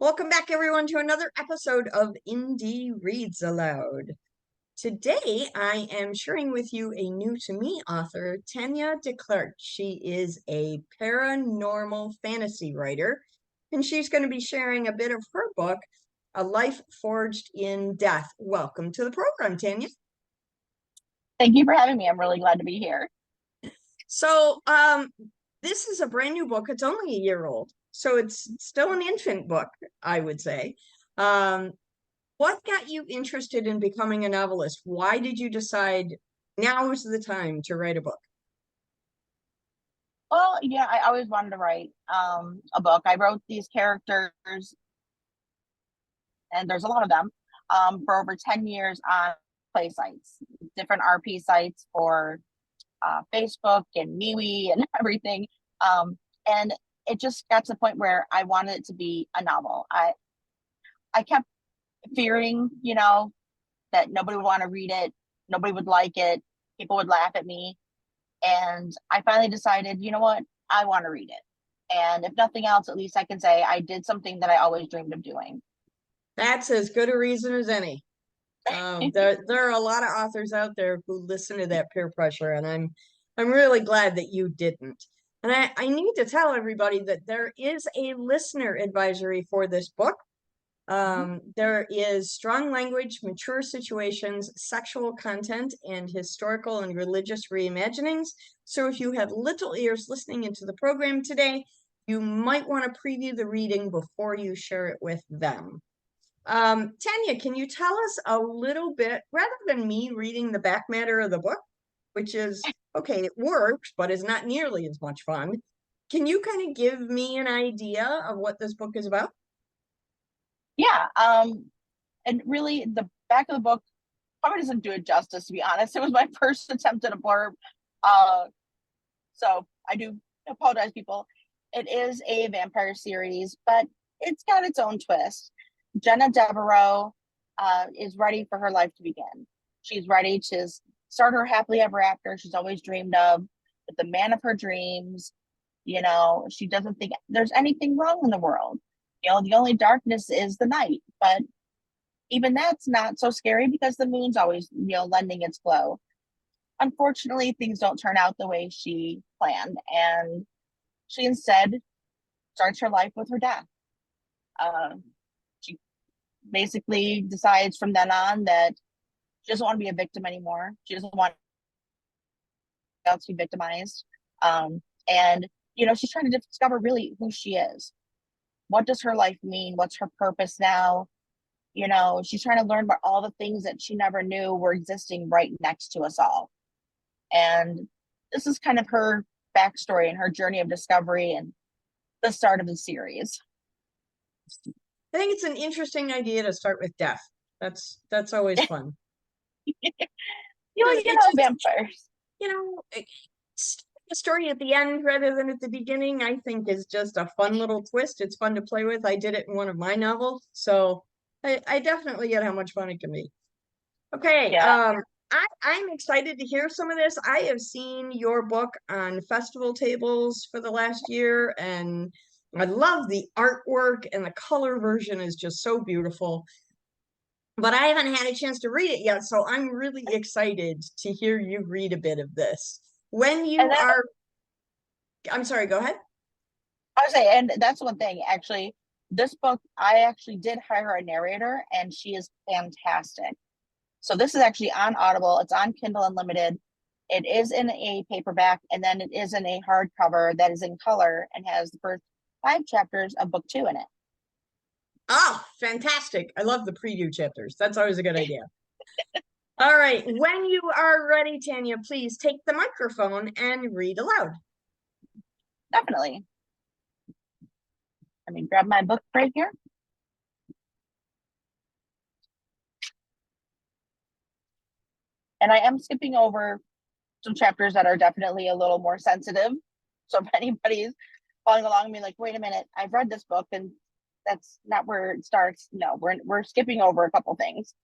Welcome back, everyone, to another episode of Indie Reads Aloud. Today, I am sharing with you a new to me author, Tanya DeClercq. She is a paranormal fantasy writer, and she's going to be sharing a bit of her book, A Life Forged in Death. Welcome to the program, Tanya. Thank you for having me. I'm really glad to be here. So, this is a brand new book. It's only a year old, so it's still an infant book, I would say. What got you interested in becoming a novelist? Why did you decide now is the time to write a book? Well, yeah, I always wanted to write a book. I wrote these characters, and there's a lot of them, for over 10 years on play sites, different RP sites for Facebook and MeWe and everything. And it just got to the point where I wanted it to be a novel. I kept fearing, that nobody would want to read it, nobody would like it, people would laugh at me. And I finally decided, you know what, I want to read it. And if nothing else, at least I can say I did something that I always dreamed of doing. That's as good a reason as any. There are a lot of authors out there who listen to that peer pressure, and I'm really glad that you didn't. And I need to tell everybody that there is a listener advisory for this book. There is strong language, mature situations, sexual content, and historical and religious reimaginings. So if you have little ears listening into the program today, you might want to preview the reading before you share it with them. Tanya, can you tell us a little bit, rather than me reading the back matter of the book, which is, okay, it works, but is not nearly as much fun. Can you kind of give me an idea of what this book is about? Yeah. And really, the back of the book probably doesn't do it justice, to be honest. It was my first attempt at a blurb. So I do apologize, people. It is a vampire series, but it's got its own twist. Jenna Devereaux is ready for her life to begin. She's ready to start her happily ever after she's always dreamed of, with the man of her dreams. She doesn't think there's anything wrong in the world. The only darkness is the night, but even that's not so scary because the moon's always, lending its glow. Unfortunately, things don't turn out the way she planned, and she instead starts her life with her death. She basically decides from then on that she doesn't want to be a victim anymore. She doesn't want else to be victimized. And she's trying to discover really who she is. What does her life mean? What's her purpose now? She's trying to learn about all the things that she never knew were existing right next to us all. And this is kind of her backstory and her journey of discovery and the start of the series. I think it's an interesting idea to start with death. That's always fun. Vampires. The story at the end rather than at the beginning, I think, is just a fun little twist. It's fun to play with. I did it in one of my novels, so I definitely get how much fun it can be. Okay, yeah. I'm excited to hear some of this. I have seen your book on festival tables for the last year, and I love the artwork, and the color version is just so beautiful. But I haven't had a chance to read it yet, so I'm really excited to hear you read a bit of this. When you are, I'm sorry, go ahead. I would say, and that's one thing, actually, this book, I actually did hire a narrator, and she is fantastic. So this is actually on Audible. It's on Kindle Unlimited. It is in a paperback, and then it is in a hardcover that is in color and has the first 5 chapters of book 2 in it. Oh, fantastic. I love the preview chapters. That's always a good idea. All right. When you are ready, Tanya, please take the microphone and read aloud. Definitely. Let me grab my book right here. And I am skipping over some chapters that are definitely a little more sensitive. So if anybody's following along me like, wait a minute, I've read this book and that's not where it starts. No, we're skipping over a couple things.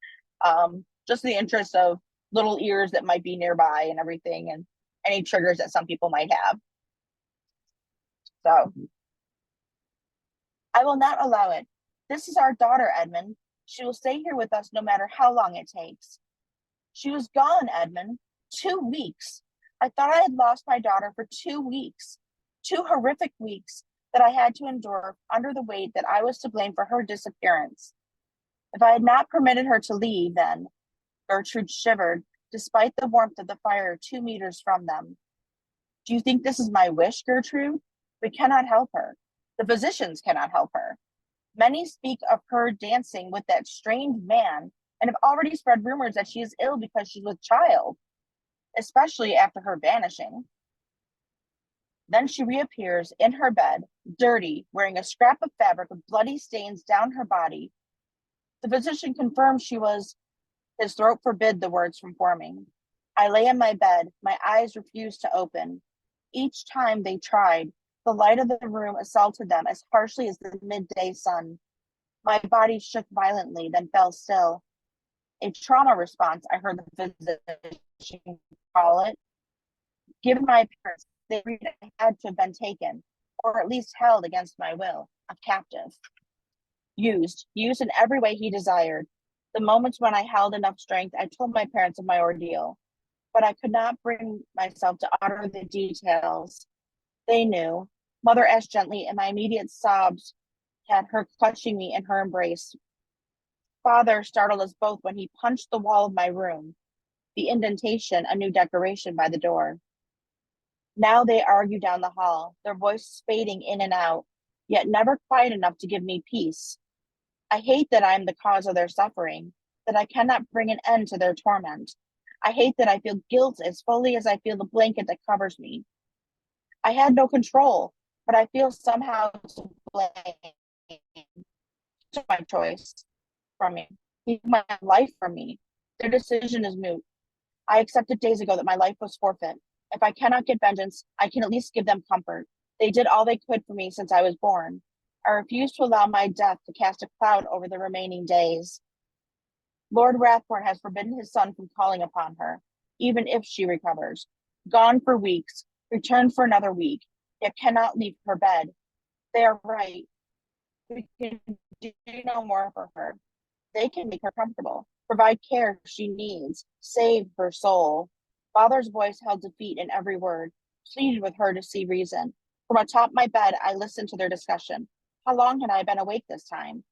Just in the interest of little ears that might be nearby and everything, and any triggers that some people might have. So I will not allow it This is our daughter, Edmund. She will stay here with us no matter how long it takes. She was gone, Edmund. 2 weeks. I thought I had lost my daughter for 2 weeks. 2 horrific weeks that I had to endure under the weight that I was to blame for her disappearance. If I had not permitted her to leave, then, Gertrude shivered, despite the warmth of the fire 2 meters from them. Do you think this is my wish, Gertrude? We cannot help her. The physicians cannot help her. Many speak of her dancing with that strange man and have already spread rumors that she is ill because she's with child, especially after her vanishing. Then she reappears in her bed, dirty, wearing a scrap of fabric with bloody stains down her body. The physician confirms she was. His throat forbid the words from forming. I lay in my bed, my eyes refused to open. Each time they tried, the light of the room assaulted them as harshly as the midday sun. My body shook violently, then fell still. A trauma response, I heard the physician call it. Given my parents, they agreed I had to have been taken, or at least held against my will, a captive. Used in every way he desired. The moments when I held enough strength, I told my parents of my ordeal, but I could not bring myself to utter the details. They knew. Mother asked gently, and my immediate sobs had her clutching me in her embrace. Father startled us both when he punched the wall of my room, the indentation a new decoration by the door. Now they argue down the hall, their voices fading in and out, yet never quiet enough to give me peace. I hate that I am the cause of their suffering, that I cannot bring an end to their torment. I hate that I feel guilt as fully as I feel the blanket that covers me. I had no control, but I feel somehow to blame. To my choice from me. He took my life from me. Their decision is moot. I accepted days ago that my life was forfeit. If I cannot get vengeance, I can at least give them comfort. They did all they could for me since I was born. I refuse to allow my death to cast a cloud over the remaining days. Lord Rathborne has forbidden his son from calling upon her, even if she recovers. Gone for weeks, returned for another week, yet cannot leave her bed. They are right. We can do no more for her. They can make her comfortable, provide care she needs, save her soul. Father's voice held defeat in every word, pleaded with her to see reason. From atop my bed, I listened to their discussion. How long had I been awake this time?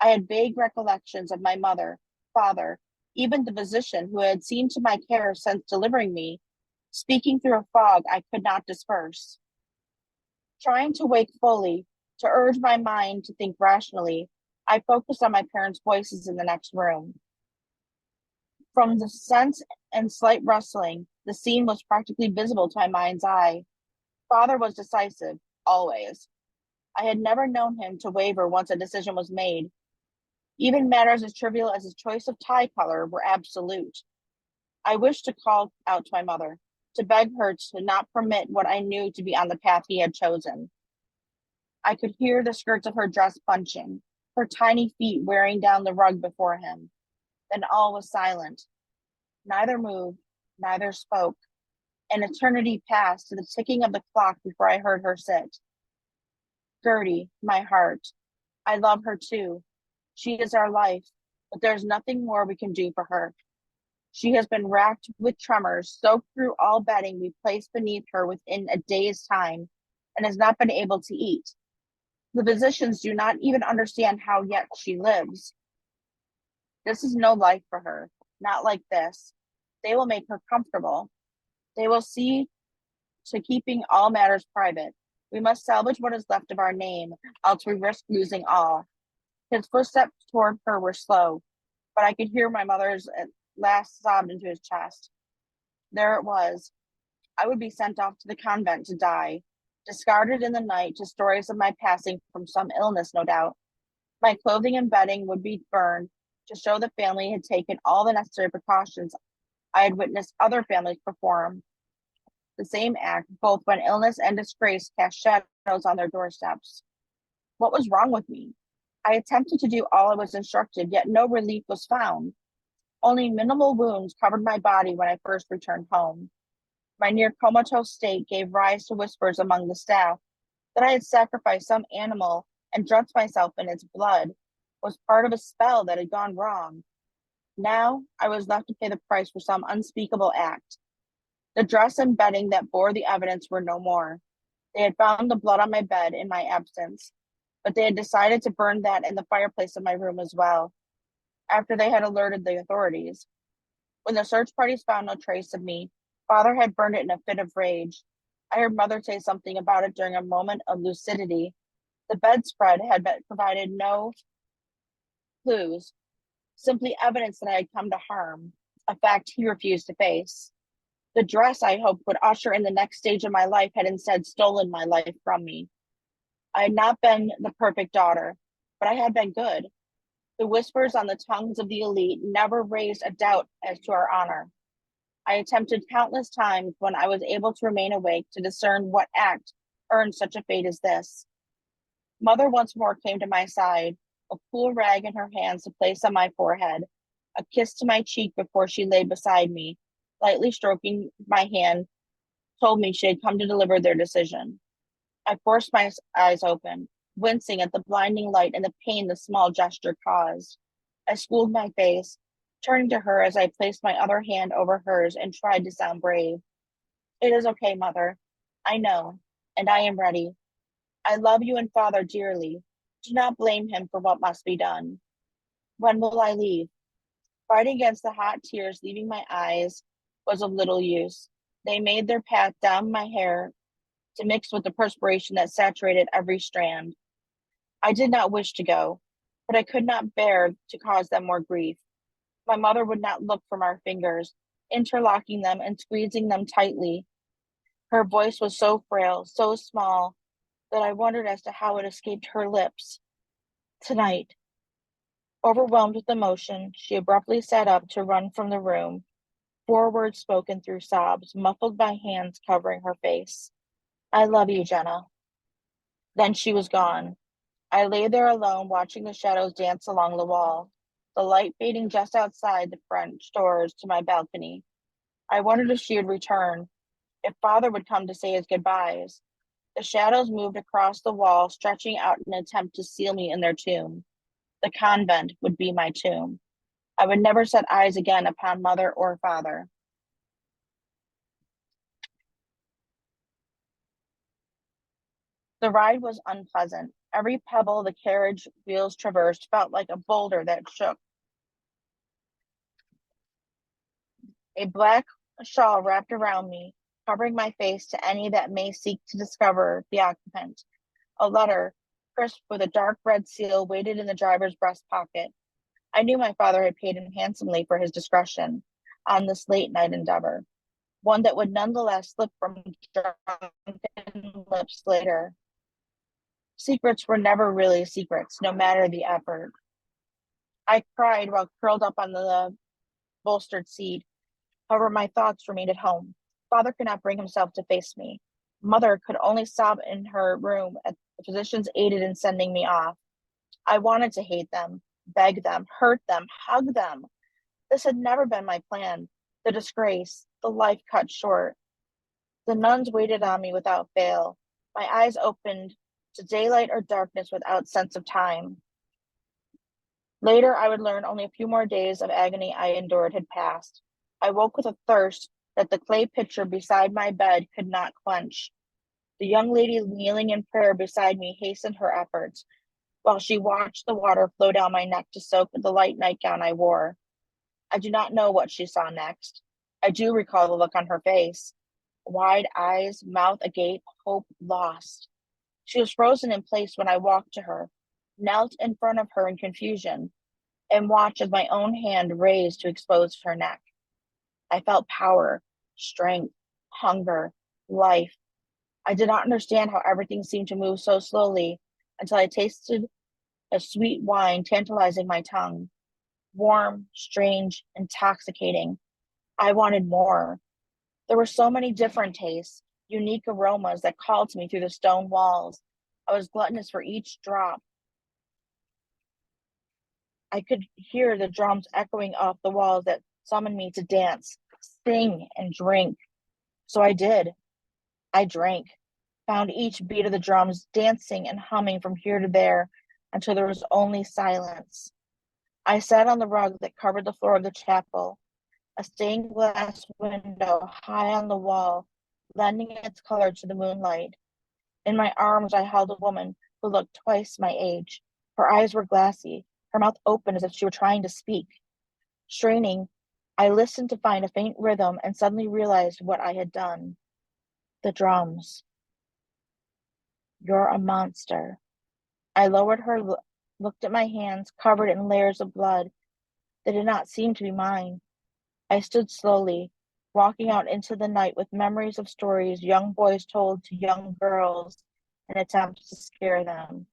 I had vague recollections of my mother, father, even the physician who had seen to my care since delivering me, speaking through a fog I could not disperse. Trying to wake fully, to urge my mind to think rationally, I focused on my parents' voices in the next room. From the sense and slight rustling, the scene was practically visible to my mind's eye. Father was decisive, always. I had never known him to waver once a decision was made. Even matters as trivial as his choice of tie color were absolute. I wished to call out to my mother, to beg her to not permit what I knew to be on the path he had chosen. I could hear the skirts of her dress bunching, her tiny feet wearing down the rug before him. Then all was silent. Neither moved, neither spoke. An eternity passed to the ticking of the clock before I heard her sit. Gertie, my heart, I love her too. She is our life, but there's nothing more we can do for her. She has been racked with tremors, soaked through all bedding we placed beneath her within a day's time, and has not been able to eat. The physicians do not even understand how yet she lives. This is no life for her, not like this. They will make her comfortable. They will see to keeping all matters private. We must salvage what is left of our name, else we risk losing all. His footsteps toward her were slow, but I could hear my mother's at last sobbed into his chest. There it was. I would be sent off to the convent to die, discarded in the night to stories of my passing from some illness, no doubt. My clothing and bedding would be burned to show the family had taken all the necessary precautions I had witnessed other families perform the same act, both when illness and disgrace cast shadows on their doorsteps. What was wrong with me? I attempted to do all I was instructed, yet no relief was found. Only minimal wounds covered my body when I first returned home. My near comatose state gave rise to whispers among the staff that I had sacrificed some animal and drenched myself in its blood, was part of a spell that had gone wrong. Now I was left to pay the price for some unspeakable act. The dress and bedding that bore the evidence were no more. They had found the blood on my bed in my absence, but they had decided to burn that in the fireplace of my room as well, after they had alerted the authorities. When the search parties found no trace of me, Father had burned it in a fit of rage. I heard Mother say something about it during a moment of lucidity. The bedspread had provided no clues, simply evidence that I had come to harm, a fact he refused to face. The dress I hoped would usher in the next stage of my life had instead stolen my life from me. I had not been the perfect daughter, but I had been good. The whispers on the tongues of the elite never raised a doubt as to our honor. I attempted countless times when I was able to remain awake to discern what act earned such a fate as this. Mother once more came to my side, a cool rag in her hands to place on my forehead, a kiss to my cheek before she lay beside me, lightly stroking my hand, told me she had come to deliver their decision. I forced my eyes open, wincing at the blinding light and the pain the small gesture caused. I schooled my face, turning to her as I placed my other hand over hers and tried to sound brave. It is okay, Mother. I know, and I am ready. I love you and Father dearly. Do not blame him for what must be done. When will I leave? Fighting against the hot tears leaving my eyes was of little use. They made their path down my hair to mix with the perspiration that saturated every strand. I did not wish to go, but I could not bear to cause them more grief. My mother would not look from our fingers, interlocking them and squeezing them tightly. Her voice was so frail, so small, that I wondered as to how it escaped her lips. Tonight. Overwhelmed with emotion, she abruptly sat up to run from the room, 4 words spoken through sobs, muffled by hands covering her face. I love you, Jenna. Then she was gone. I lay there alone, watching the shadows dance along the wall, the light fading just outside the French doors to my balcony. I wondered if she would return, if Father would come to say his goodbyes. The shadows moved across the wall, stretching out in an attempt to seal me in their tomb. The convent would be my tomb. I would never set eyes again upon Mother or Father. The ride was unpleasant. Every pebble the carriage wheels traversed felt like a boulder that shook. A black shawl wrapped around me, covering my face to any that may seek to discover the occupant. A letter, crisp with a dark red seal, waited in the driver's breast pocket. I knew my father had paid him handsomely for his discretion on this late night endeavor, one that would nonetheless slip from drunken lips later. Secrets were never really secrets, no matter the effort. I cried while curled up on the bolstered seat. However, my thoughts remained at home. Father could not bring himself to face me. Mother could only sob in her room as the physicians aided in sending me off. I wanted to hate them, beg them, hurt them, hug them. This had never been my plan. The disgrace, the life cut short. The nuns waited on me without fail. My eyes opened to daylight or darkness without sense of time. Later, I would learn only a few more days of agony I endured had passed. I woke with a thirst that the clay pitcher beside my bed could not quench. The young lady kneeling in prayer beside me hastened her efforts, while she watched the water flow down my neck to soak the light nightgown I wore. I do not know what she saw next. I do recall the look on her face. Wide eyes, mouth agape, hope lost. She was frozen in place when I walked to her, knelt in front of her in confusion, and watched as my own hand raised to expose her neck. I felt power, strength, hunger, life. I did not understand how everything seemed to move so slowly until I tasted a sweet wine tantalizing my tongue. Warm, strange, intoxicating. I wanted more. There were so many different tastes, unique aromas that called to me through the stone walls. I was gluttonous for each drop. I could hear the drums echoing off the walls that summoned me to dance, sing, and drink. So I did. I drank, found each beat of the drums dancing and humming from here to there. until there was only silence. I sat on the rug that covered the floor of the chapel, a stained glass window high on the wall, lending its color to the moonlight. In my arms, I held a woman who looked twice my age. Her eyes were glassy, her mouth open as if she were trying to speak. Straining, I listened to find a faint rhythm and suddenly realized what I had done. The drums. You're a monster. I lowered her, looked at my hands, covered in layers of blood. They did not seem to be mine. I stood slowly, walking out into the night with memories of stories young boys told to young girls in attempts to scare them.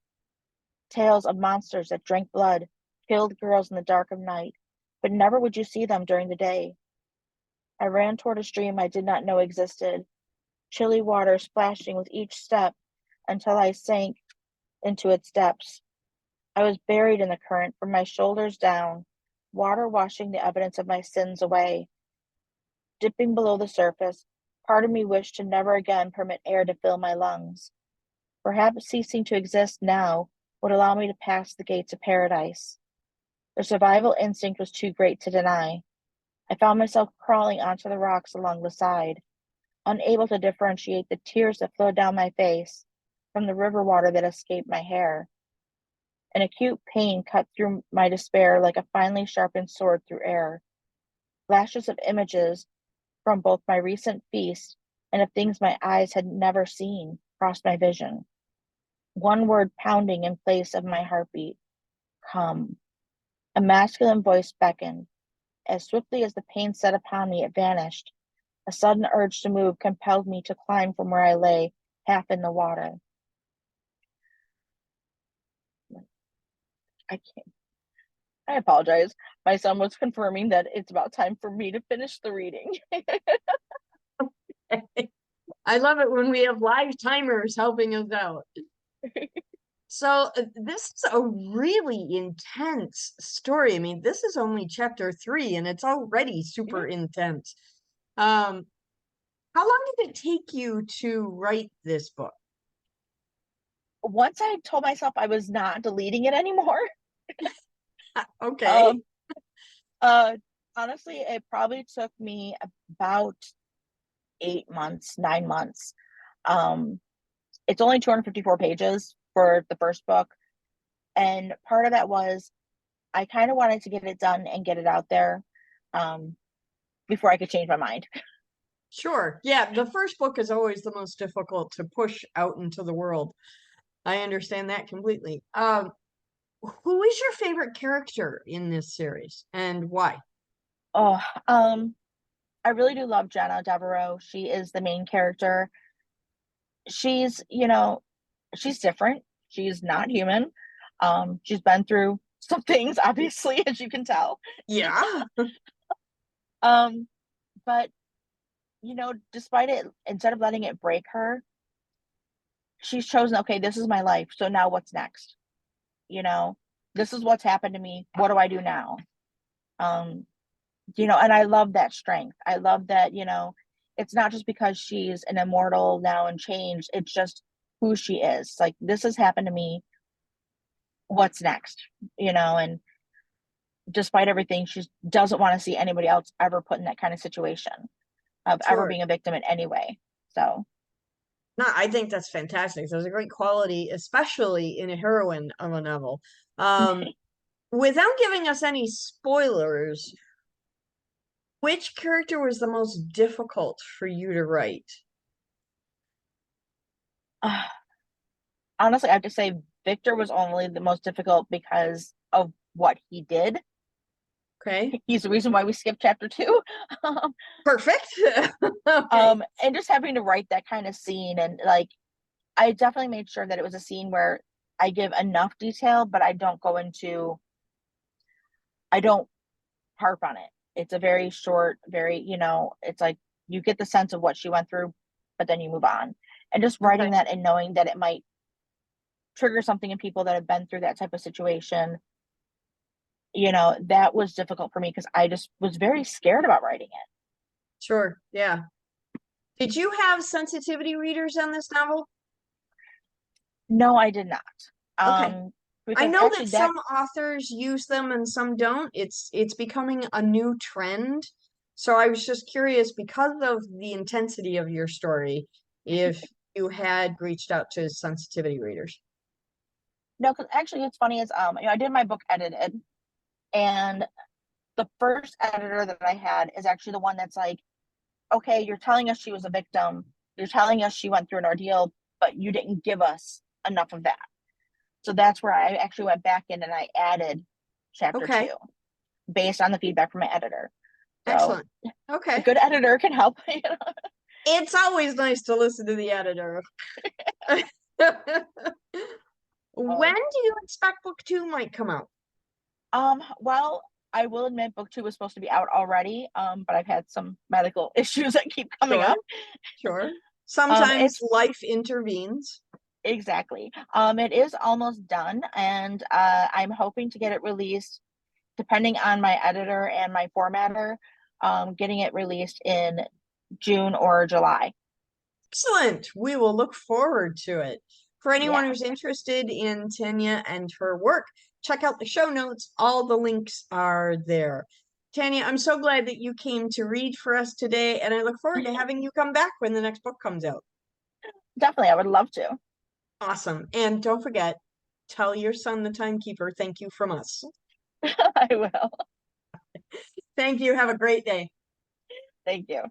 Tales of monsters that drank blood, killed girls in the dark of night, but never would you see them during the day. I ran toward a stream I did not know existed, chilly water splashing with each step until I sank into its depths. I was buried in the current from my shoulders down, water washing the evidence of my sins away. Dipping below the surface, part of me wished to never again permit air to fill my lungs. Perhaps ceasing to exist now would allow me to pass the gates of paradise. The survival instinct was too great to deny. I found myself crawling onto the rocks along the side, unable to differentiate the tears that flowed down my face from the river water that escaped my hair. An acute pain cut through my despair like a finely sharpened sword through air. Flashes of images from both my recent feast and of things my eyes had never seen crossed my vision. One word pounding in place of my heartbeat. Come. A masculine voice beckoned. As swiftly as the pain set upon me, it vanished. A sudden urge to move compelled me to climb from where I lay, half in the water. I apologize. My son was confirming that it's about time for me to finish the reading. I love it when we have live timers helping us out. So this is a really intense story. I mean, this is only chapter 3 and it's already super intense. How long did it take you to write this book? Once I told myself I was not deleting it anymore. Okay. Honestly, it probably took me about 8 months, 9 months. It's only 254 pages for the first book. And part of that was I kind of wanted to get it done and get it out there before I could change my mind. Sure. Yeah, the first book is always the most difficult to push out into the world. I understand that completely. Who is your favorite character in this series and why? Oh, I really do love Jenna Devereaux. She is the main character. She's, she's different. She's not human. She's been through some things, obviously, as you can tell. Yeah. Um, but despite it, instead of letting it break her, she's chosen, okay, this is my life. So now what's next? This is what's happened to me. What do I do now? And I love that strength. I love that, it's not just because she's an immortal now and changed, it's just who she is. Like, this has happened to me. What's next? And despite everything, she doesn't want to see anybody else ever put in that kind of situation of ever Sure. being a victim in any way. So, No, I think that's fantastic. There's a great quality, especially in a heroine of a novel. Without giving us any spoilers, which character was the most difficult for you to write? honestly, I have to say Victor was only the most difficult because of what he did. Okay. He's the reason why we skipped chapter 2. Perfect. Okay. And just having to write that kind of scene, and like, I definitely made sure that it was a scene where I give enough detail, but I don't harp on it. It's a very short, it's like you get the sense of what she went through, but then you move on. And just Okay. writing that and knowing that it might trigger something in people that have been through that type of situation, that was difficult for me because I just was very scared about writing it. Sure. Yeah. Did you have sensitivity readers on this novel? No, I did not. Okay. I because know that actually that some authors use them and some don't. It's becoming a new trend. So I was just curious because of the intensity of your story, if you had reached out to sensitivity readers. no, because actually it's funny is I did my book edited, and the first editor that I had is actually the one that's like, okay, you're telling us she was a victim, you're telling us she went through an ordeal, but you didn't give us enough of that. So that's where I actually went back in and I added chapter Okay, 2 based on the feedback from my editor. So excellent. a Okay. good editor can help. It's always nice to listen to the editor. When do you expect book two might come out? Well, I will admit book 2 was supposed to be out already, but I've had some medical issues that keep coming Sure, up. sure. Sometimes It's life intervenes. exactly. It is almost done, and I'm hoping to get it released, depending on my editor and my formatter, getting it released in June or July. Excellent. We will look forward to it. For anyone Yeah, who's interested in Tanya and her work, check out the show notes. All the links are there. Tanya, I'm so glad that you came to read for us today, and I look forward to having you come back when the next book comes out. definitely. I would love to. Awesome. And don't forget, tell your son, the timekeeper, thank you from us. I will. Thank you. Have a great day. Thank you.